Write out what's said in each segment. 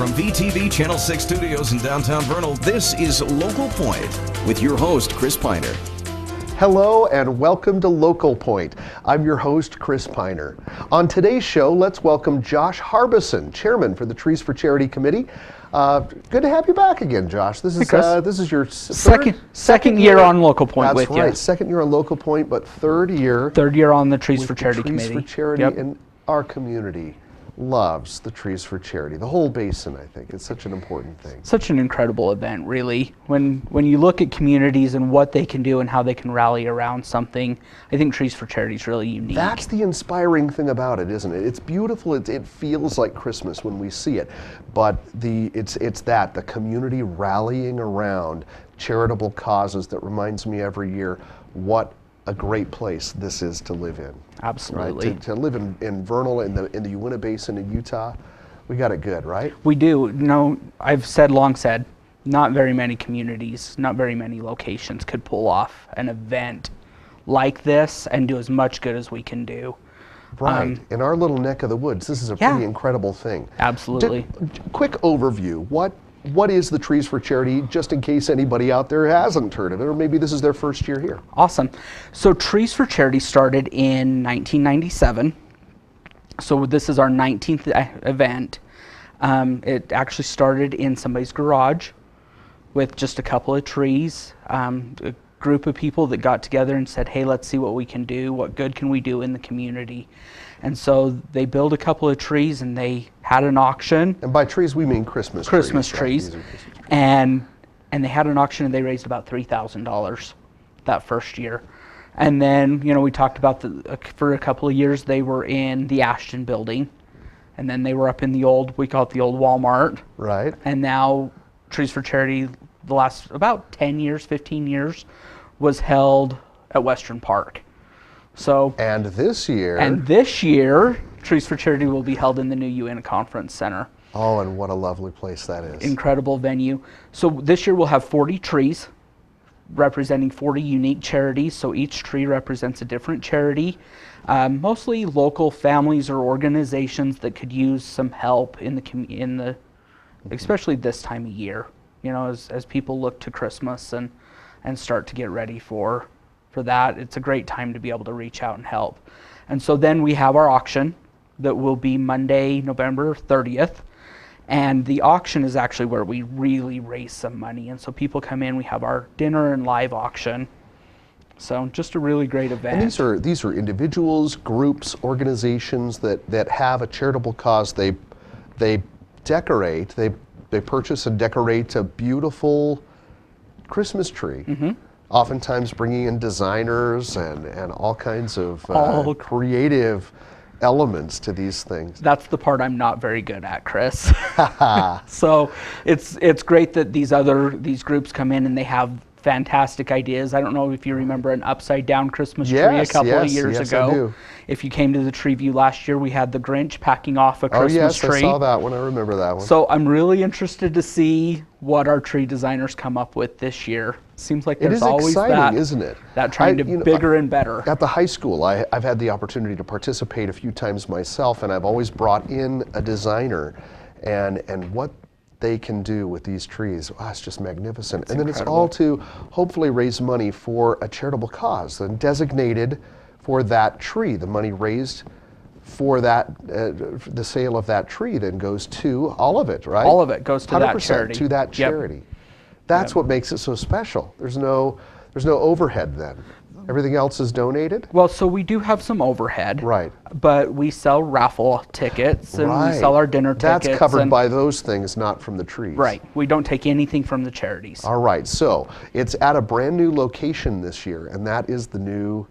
From VTV Channel 6 Studios in downtown Vernal, this is Local Point with your host, Chris Piner. Hello and welcome to Local Point. I'm your host, Chris Piner. On today's show, let's welcome Josh Harbison, Chairman for the Trees for Charity Committee. Good to have you back again, Josh. This is your second year on Local Point with you. That's right, second year on Local Point, but third year on the Trees for Charity Committee. Trees for Charity, and our community loves the Trees for Charity. The whole basin, I think. It's such an important thing. Such an incredible event, really. When you look at communities and what they can do and how they can rally around something, I think Trees for Charity is really unique. That's the inspiring thing about it, isn't it? It's beautiful. It feels like Christmas when we see it, but it's the community rallying around charitable causes that reminds me every year what a great place this is to live in. Absolutely. Right? To live in Vernal, in the Uinta Basin in Utah, we got it good, right? We do. No, I've long said, not very many communities, not very many locations could pull off an event like this and do as much good as we can do. Right. In our little neck of the woods, this is a pretty incredible thing. Absolutely. Quick overview. What is the Trees for Charity, just in case anybody out there hasn't heard of it, or maybe this is their first year here? Awesome. So Trees for Charity started in 1997. So this is our 19th event. It actually started in somebody's garage with just a couple of trees. A group of people that got together and said, hey, let's see what we can do. What good can we do in the community? And so they built a couple of trees and they had an auction. And by trees, we mean Christmas trees. Christmas trees. And they had an auction and they raised about $3,000 that first year. And then, we talked about for a couple of years, they were in the Ashton building. And then they were up in we call it the old Walmart. Right. And now Trees for Charity, the last about 10 years, 15 years, was held at Western Park. And this year, Trees for Charity will be held in the new Uinta Conference Center. Oh, and what a lovely place that is. Incredible venue. So this year we'll have 40 trees representing 40 unique charities. So each tree represents a different charity, mostly local families or organizations that could use some help especially this time of year, as people look to Christmas and start to get ready for that. It's a great time to be able to reach out and help. And so then we have our auction that will be Monday, November 30th. And the auction is actually where we really raise some money. And so people come in, we have our dinner and live auction. So just a really great event. And these are individuals, groups, organizations that have a charitable cause. They decorate, they purchase and decorate a beautiful Christmas tree. Mm-hmm. Oftentimes bringing in designers and all kinds of creative elements to these things. That's the part I'm not very good at, Chris. So it's great that these groups come in and they have fantastic ideas. I don't know if you remember an upside down Christmas tree a couple of years ago. I do. If you came to the tree view last year, we had the Grinch packing off a Christmas tree. I saw that one. I remember that one. So I'm really interested to see what our tree designers come up with this year. Seems like there's always exciting, isn't it? That trying to bigger and better. At the high school, I've had the opportunity to participate a few times myself, and I've always brought in a designer, and what they can do with these trees. Wow, it's just magnificent. It's and then incredible. It's all to hopefully raise money for a charitable cause and designated for that tree. The money raised for that, the sale of that tree then goes to all of it, right? All of it goes to that 100% charity. to that charity. That's what makes it so special. There's no overhead then. Everything else is donated? Well, so we do have some overhead. Right. But we sell raffle tickets and we sell our dinner tickets. That's covered by those things, not from the trees. Right. We don't take anything from the charities. All right. So it's at a brand new location this year, and that is the new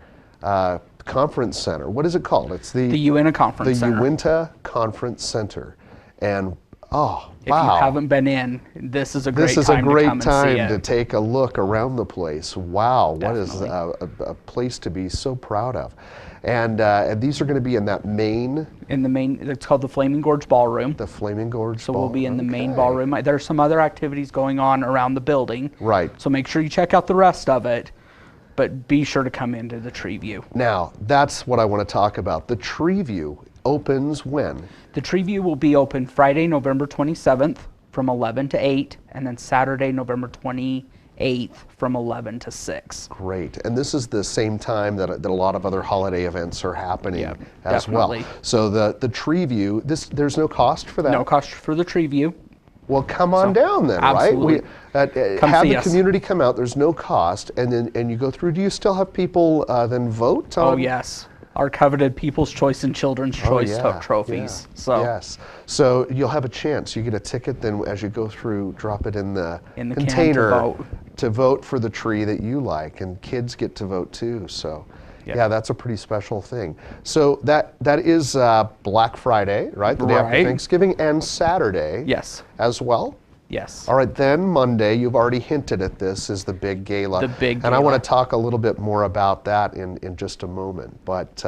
conference center. What is it called? It's the Uinta Conference Center. The Uinta Conference Center. And if you haven't been in, this is a great time to come and see it. This is a great time to take a look around the place. Wow, definitely. What is a place to be so proud of. And these are going to be in that main... it's called the Flaming Gorge Ballroom. The Flaming Gorge So we'll be in the main ballroom. There are some other activities going on around the building. Right. So make sure you check out the rest of it. But be sure to come into the tree view. Now, that's what I want to talk about. The tree view. opens when? The tree view will be open Friday, November 27th from 11 to 8, and then Saturday, November 28th from 11 to 6. Great. And this is the same time that a lot of other holiday events are happening Yep, as definitely. well. So the tree view, there's no cost for that? No cost for the tree view. Well, come on down then, absolutely. right? Come Have see the us. community come out. There's no cost, and you go through. Do you still have people then vote on? Oh, yes. Our coveted People's Choice and Children's Choice trophies. Yeah. So yes. So you'll have a chance. You get a ticket, then as you go through, drop it in the can to container vote. to vote for the tree that you like, and kids get to vote too. So. Yep. Yeah, that's a pretty special thing. So that is Black Friday, right? The day after Right. Thanksgiving, and Saturday. Yes. As well. Yes. All right, then Monday, you've already hinted at this, is the big gala. The big And I want gala. to talk a little bit more about that in just a moment. But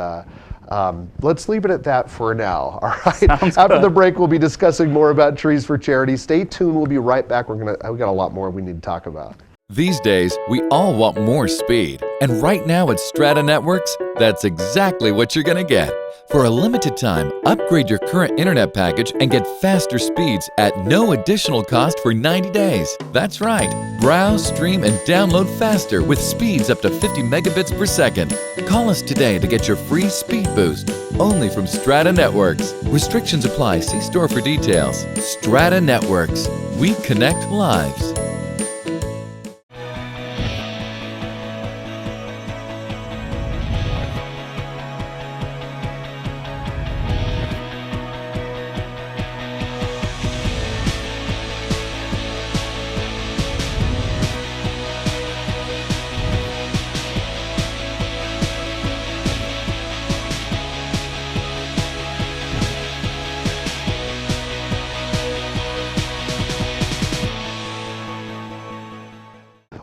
let's leave it at that for now. All right. Sounds After good. the break, we'll be discussing more about Trees for Charity. Stay tuned. We'll be right back. We've got a lot more we need to talk about. These days, we all want more speed. And right now at Strata Networks, that's exactly what you're going to get. For a limited time, upgrade your current internet package and get faster speeds at no additional cost for 90 days. That's right. Browse, stream, and download faster with speeds up to 50 megabits per second. Call us today to get your free speed boost. Only from Strata Networks. Restrictions apply. See store for details. Strata Networks. We connect lives.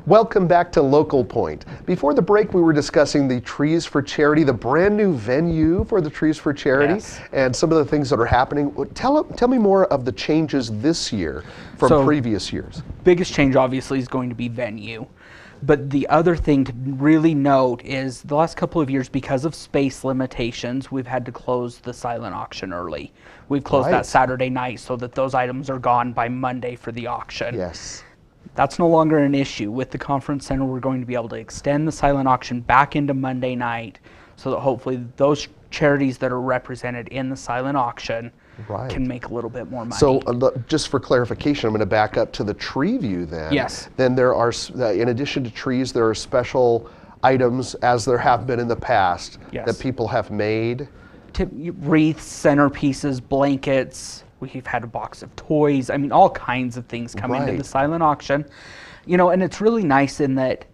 Welcome back to Local Point. Before the break, we were discussing the Trees for Charity, the brand new venue for the Trees for Charity, Yes. and some of the things that are happening. Tell me more of the changes this year from So- previous years. Biggest change obviously is going to be venue. But the other thing to really note is the last couple of years, because of space limitations, we've had to close the silent auction early. We've closed Right. that Saturday night so that those items are gone by Monday for the auction. Yes. That's no longer an issue. With the conference center, we're going to be able to extend the silent auction back into Monday night so that hopefully those charities that are represented in the silent auction Right. can make a little bit more money. So just for clarification, I'm going to back up to the tree view then. Yes. Then there are, in addition to trees, there are special items, as there have been in the past, Yes. that people have made. Wreaths, centerpieces, blankets. We've had a box of toys. I mean, all kinds of things come into Right. the silent auction. You know, and it's really nice in that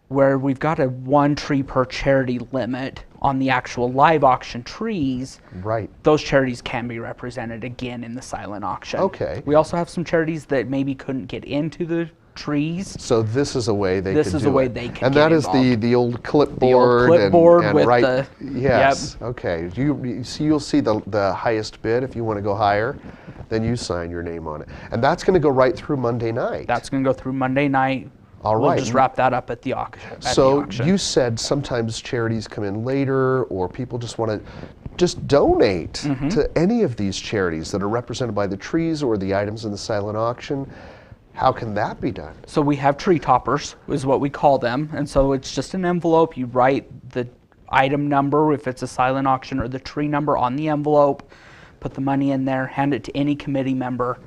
where we've got a one tree per charity limit on the actual live auction trees, Right. those charities can be represented again in the silent auction. Okay. We also have some charities that maybe couldn't get into the trees. So this is a way they This could is do a way it. they can And get that is involved. the old clipboard. clipboard and with right, the- yes. Okay. You'll see the highest bid. If you want to go higher, then you sign your name on it. And that's going to go right through Monday night. That's going to go through Monday night. All We'll right. just wrap that up at the auction. So you said sometimes charities come in later, or people just want to just donate Mm-hmm. to any of these charities that are represented by the trees or the items in the silent auction. How can that be done? So we have tree toppers, is what we call them. And so it's just an envelope. You write the item number, if it's a silent auction, or the tree number on the envelope, put the money in there, hand it to any committee member,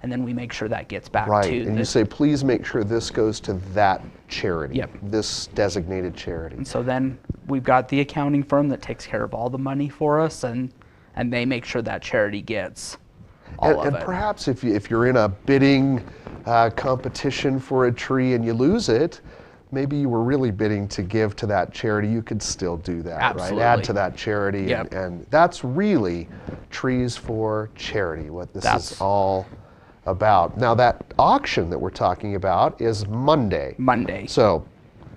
and then we make sure that gets back Right, to and the... you say, please make sure this goes to that charity, Yep. this designated charity. And so then we've got the accounting firm that takes care of all the money for us, and they make sure that charity gets all And of it. perhaps if you're in a bidding competition for a tree and you lose it, maybe you were really bidding to give to that charity, you could still do that, right? Absolutely. Add to that charity, Yep. and that's really Trees for Charity, what this is That's- all about. Now that auction that we're talking about is Monday. Monday. So,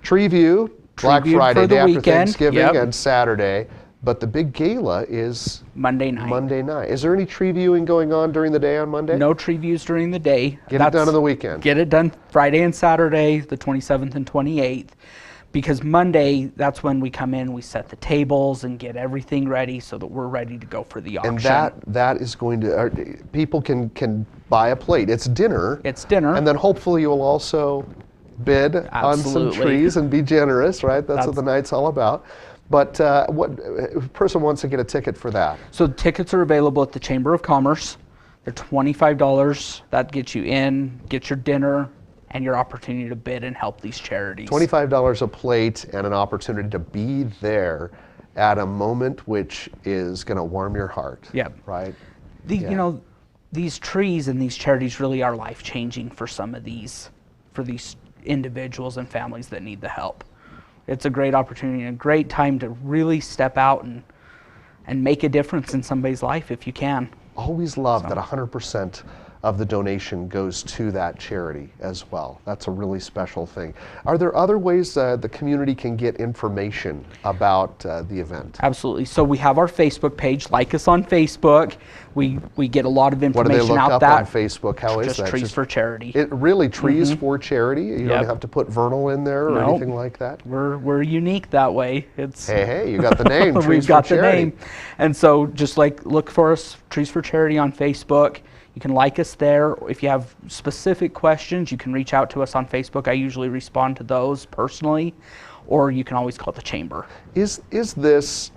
Tree View, Black View Friday, for the day after weekend, Thanksgiving, yep. and Saturday. But the big gala is Monday night. Monday night. Is there any tree viewing going on during the day on Monday? No tree views during the day. Get it done on the weekend. Get it done Friday and Saturday, the 27th and 28th. because Monday, that's when we come in, we set the tables and get everything ready so that we're ready to go for the auction. And that is going to, people can buy a plate. It's dinner. It's dinner. And then hopefully you'll also bid on some Absolutely. trees and be generous, right? That's what the night's all about. But what if a person wants to get a ticket for that? So tickets are available at the Chamber of Commerce. They're $25. That gets you in, gets your dinner, and your opportunity to bid and help these charities. $25 a plate and an opportunity to be there at a moment which is going to warm your heart. Yep. Right? You know, these trees and these charities really are life-changing for some of these, for these individuals and families that need the help. It's a great opportunity and a great time to really step out and make a difference in somebody's life if you can. Always love that 100% of the donation goes to that charity as well. That's a really special thing. Are there other ways the community can get information about the event? Absolutely. So we have our Facebook page. Like us on Facebook. We get a lot of What do they information look out up that. on Facebook? How is Just that? Trees for Charity. It really Trees for Charity? You don't Yep. have to put Vernal in there or Nope. anything like that? We're unique that way. It's Hey, you got the name, Trees we've for got the Charity. name. And so just like look for us, Trees for Charity on Facebook. You can like us there. If you have specific questions, you can reach out to us on Facebook. I usually respond to those personally, or you can always call the chamber. Is this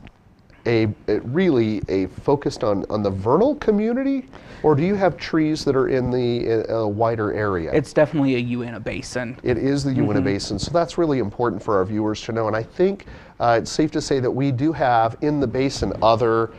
really focused on the vernal community, or do you have trees that are in the wider area? It's definitely a Uinta Basin. It is the Uinta Basin, so that's really important for our viewers to know. And I think it's safe to say that we do have in the basin other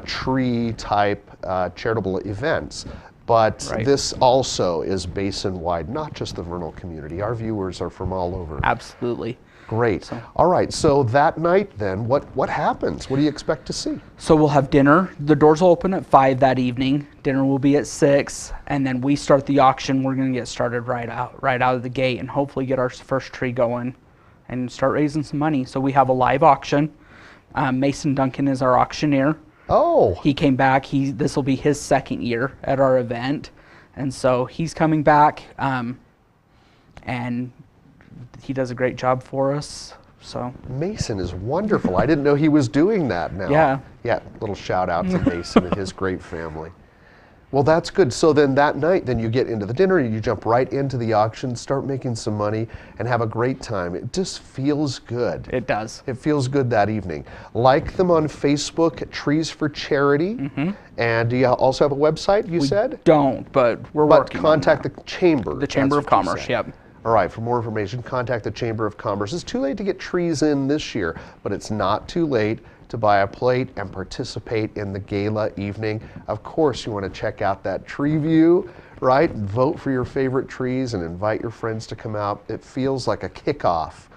tree-type charitable events. But Right. this also is basin-wide, not just the vernal community. Our viewers are from all over. Absolutely. Great. All right, so that night then, what happens? What do you expect to see? So we'll have dinner. The doors will open at 5 that evening. Dinner will be at 6, and then we start the auction. We're going to get started right out of the gate and hopefully get our first tree going and start raising some money. So we have a live auction. Mason Duncan is our auctioneer. Oh, He came back. This will be his second year at our event, and so he's coming back, and he does a great job for us. So Mason is wonderful. I didn't know he was doing that now. Yeah. Yeah, little shout out to Mason and his great family. Well, that's good. So then that night, then you get into the dinner, you jump right into the auction, start making some money, and have a great time. It just feels good. it does. It feels good that evening. Like them on Facebook, Trees for Charity. And do you also have a website, you said? Don't, but we're But working contact on that. the chamber. The Chamber That's of what you Commerce. said. Yep. All right, for more information, contact the Chamber of Commerce. It's too late to get trees in this year, but it's not too late to buy a plate and participate in the gala evening. Of course, you want to check out that tree view, right? Vote for your favorite trees and invite your friends to come out. It feels like a kickoff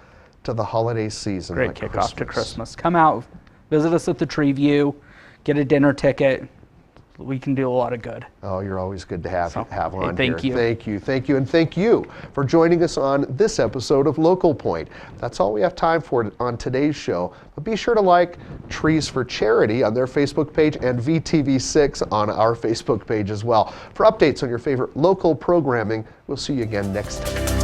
to the holiday season. Great like kickoff to Christmas. Come out, visit us at the Tree View, get a dinner ticket. We can do a lot of good. Oh, you're always good to have on thank here. you. Thank you, and thank you for joining us on this episode of Local Point. That's all we have time for on today's show, but be sure to like Trees for Charity on their Facebook page and VTV6 on our Facebook page as well. For updates on your favorite local programming, we'll see you again next time.